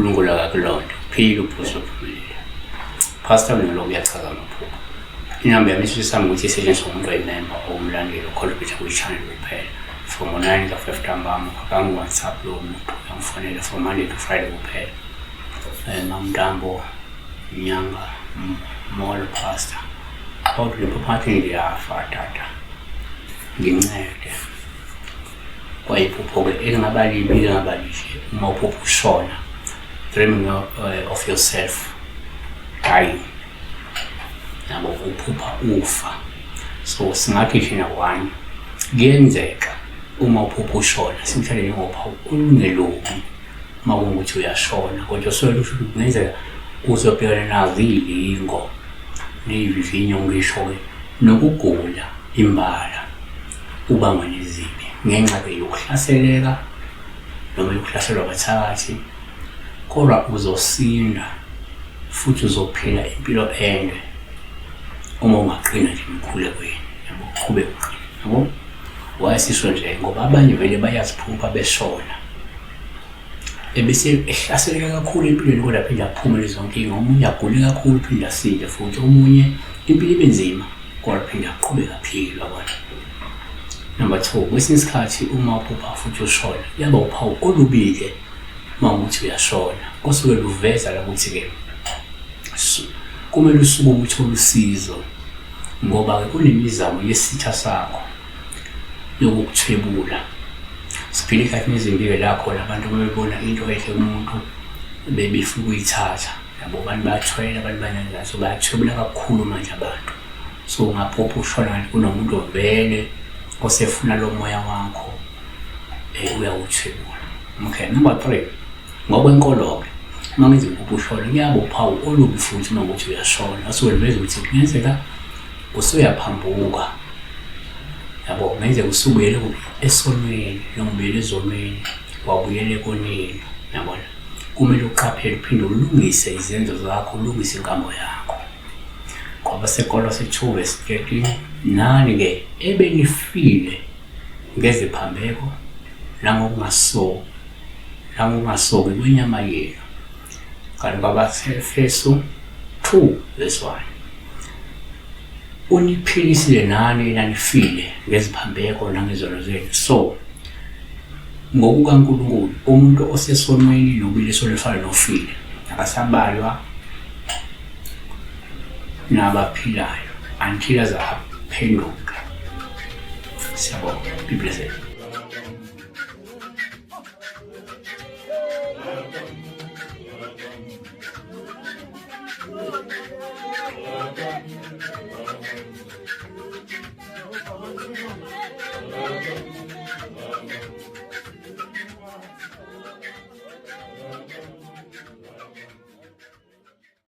uNkulunkulu akakulonda phile uphuzo ophumile. Pastor lo kuyachaza amaphupho. Inamba yami isisami ukuthi isetshenziswa umuntu oyimember omlandeli okholwa ukuthi kuyi-channel kuphela. From 9 ka-5 ntambama akangu-WhatsApp lowo muntu uyangifonela from Monday to Friday kuphela. Mamntambo Nyanga Mall Pastor. Kodwa le phupho ngiyafa tata. Ngincede. Kwayiphupho-ke elingabalihle uma uphupha ushona. Dreaming of yourself dying. Nabo uphupha ufa. So singathi thina one kuyenzeka uma uphupha ushona simhlale ngophawu olungelobi uma kungukuthi uyashona kodwa soke lusho ukuthi kungenzeka uzobhekana nazo iyilingo neyivivinyo ngisho-ke nokugula imbala ubangwa nezibi ngenxa-ke yokuhlaseleka noma yokuhlaselwa abathakathi kodwa uzosinda futhi uzophila impilo ende uma ungaqina nje emkhulekweni yabo uqhubeke uqina yabo wayesisho nje ngoba abanye vele bayaziphupha beshona ebese ehlaseleka kakhulu empilweni kodwa phinde aphumele zonke inkinga omunye agule kakhulu phinde asinde futhi omunye impilo ibe nzima kodwa phinde aqhubeke aphile yabona. Number 2, kwesinye isikhathi uma uphupha futhi ushona yaba uphawu olubi-ke uma ukuthi uyashona kosuke luveza la ukuthi-ke kumele usuke uthole usizo ngoba kunemizamo yesitha sakho yokukuthwebula. Siphile ekhathini ezimbi-ke la khona abantu bebona into ehle umuntu befuna ukuyithatha yabo abantu bayathwela abantu banyanzayo so bayathwebula kakhulu manje abantu. So ungaphupha ushona kanti kunomuntu ovele osefuna lo moya wakho uyawuthwebula. Okay, number 3, ngokwenkolo-ke uma ngenza uphupha ushona kuyaba uphawu olubi futhi uma ukuthi uyashona asuke luveza ukuthi kungenzeka usuyaphambuka yabo kungenzeka usubuyele esonweni noma ubuyele ezonweni wabuyela ekoneni yabona. Kumele uqaphele uphinde ulungise izenzo zakho ulungise inkambo yakho ngoba seKolose 2:13 nani-ke ebenifile ngeziphambeko nangokungasoki kwenyama yenu. Kanti kwabaseFesu 2:1 uniphilisile nani enanifile ngeziphambeko nangezono zenu. So ngokukaNkulunkulu umuntu osesonweni nobile esonweni efana nofile akasabalwa nabaphilayo until aze aphenduka. Siyabonga. Be blessed.